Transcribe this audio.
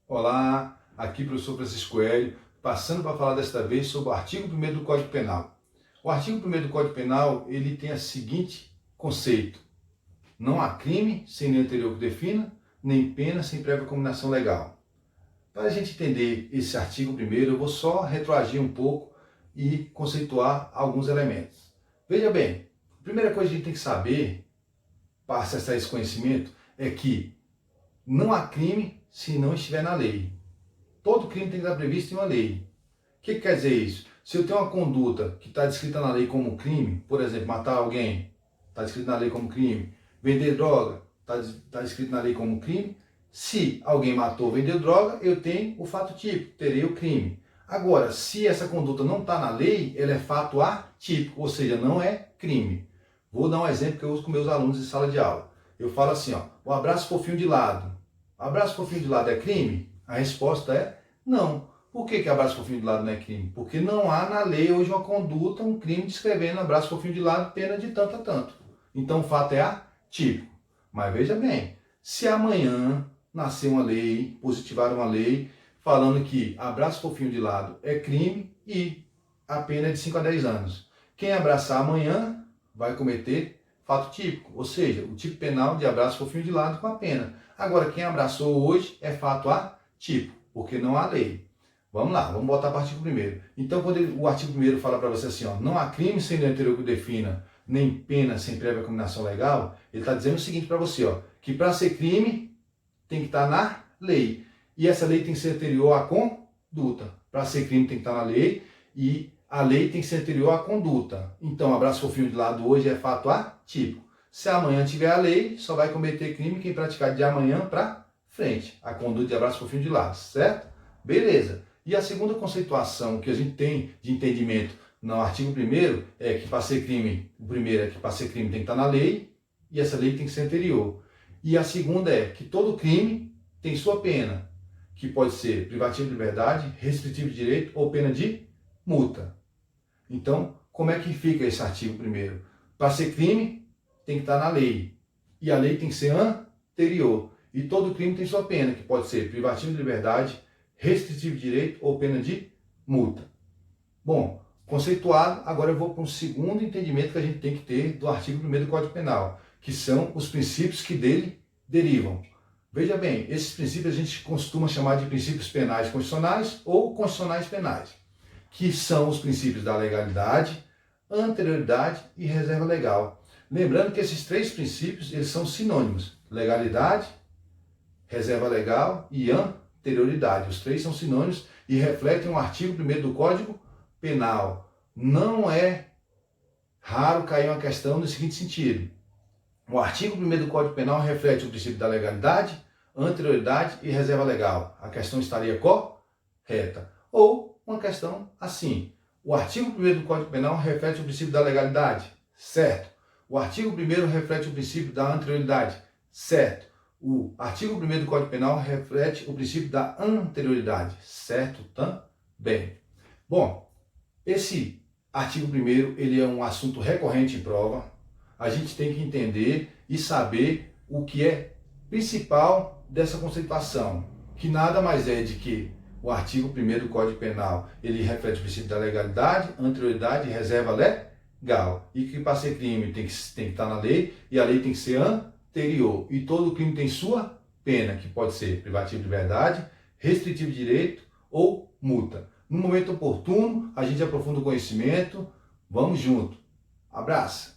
Olá, aqui professor Francisco Hélio, passando para falar desta vez sobre o artigo 1º do Código Penal. O artigo 1º do Código Penal, ele tem o seguinte conceito: não há crime sem lei anterior que defina, nem pena sem prévia combinação legal. Para a gente entender esse artigo 1º, eu vou só retroagir um pouco e conceituar alguns elementos. Veja bem, a primeira coisa que a gente tem que saber, para acessar esse conhecimento, é que não há crime se não estiver na lei. Todo crime tem que estar previsto em uma lei. O que quer dizer isso? Se eu tenho uma conduta que está descrita na lei como crime, por exemplo, matar alguém, está descrito na lei como crime, vender droga, está descrito na lei como crime, se alguém matou ou vendeu droga, eu tenho o fato típico, terei o crime. Agora, se essa conduta não está na lei, ela é fato atípico, ou seja, não é crime. Vou dar um exemplo que eu uso com meus alunos em sala de aula. Eu falo assim, ó, o abraço fofinho de lado. Abraço fofinho de lado é crime? A resposta é não. Por que abraço fofinho de lado não é crime? Porque não há na lei hoje uma conduta, um crime descrevendo abraço fofinho de lado, pena de tanto a tanto. Então o fato é atípico. Mas veja bem, se amanhã nascer uma lei, positivar uma lei, falando que abraço fofinho de lado é crime e a pena é de 5 a 10 anos. Quem abraçar amanhã vai cometer fato típico, ou seja, o tipo penal de abraço fofinho de lado com a pena. Agora, quem abraçou hoje é fato atípico, porque não há lei. Vamos lá, vamos botar para o artigo 1º. Então, quando o artigo 1º fala para você assim, ó, não há crime sem lei anterior que o defina, nem pena sem prévia combinação legal, ele está dizendo o seguinte para você, ó, que para ser crime tem que estar na lei. E essa lei tem que ser anterior à conduta. Para ser crime tem que estar na lei e a lei tem que ser anterior à conduta. Então, abraço fofinho de lado hoje é fato atípico. Se amanhã tiver a lei, só vai cometer crime quem praticar de amanhã para frente. A conduta de abraço fofinho de lado, certo? Beleza. E a segunda conceituação que a gente tem de entendimento no artigo 1º é que para ser crime, o primeiro é que para ser crime tem que estar na lei e essa lei tem que ser anterior. E a segunda é que todo crime tem sua pena, que pode ser privativo de liberdade, restritivo de direito ou pena de multa. Então, como é que fica esse artigo 1º? Para ser crime, tem que estar na lei. E a lei tem que ser anterior. E todo crime tem sua pena, que pode ser privativo de liberdade, restritivo de direito ou pena de multa. Bom, conceituado, agora eu vou para um segundo entendimento que a gente tem que ter do artigo 1º do Código Penal, que são os princípios que dele derivam. Veja bem, esses princípios a gente costuma chamar de princípios penais constitucionais ou constitucionais penais, que são os princípios da legalidade, anterioridade e reserva legal. Lembrando que esses três princípios eles são sinônimos: legalidade, reserva legal e anterioridade. Os três são sinônimos e refletem o artigo 1º do Código Penal. Não é raro cair uma questão no seguinte sentido: o artigo 1º do Código Penal reflete o princípio da legalidade, anterioridade e reserva legal. A questão estaria correta. Ou uma questão assim: o artigo 1º do Código Penal reflete o princípio da legalidade, certo? O artigo 1º reflete o princípio da anterioridade, certo? O artigo 1º do Código Penal reflete o princípio da anterioridade, certo também. Bom, esse artigo 1º ele é um assunto recorrente em prova. A gente tem que entender e saber o que é principal dessa conceituação, que nada mais é de que o artigo 1º do Código Penal, ele reflete o princípio da legalidade, anterioridade e reserva legal. E que para ser crime tem que estar na lei e a lei tem que ser anterior. E todo crime tem sua pena, que pode ser privativo de liberdade, restritivo de direito ou multa. No momento oportuno, a gente aprofunda o conhecimento. Vamos junto. Abraço!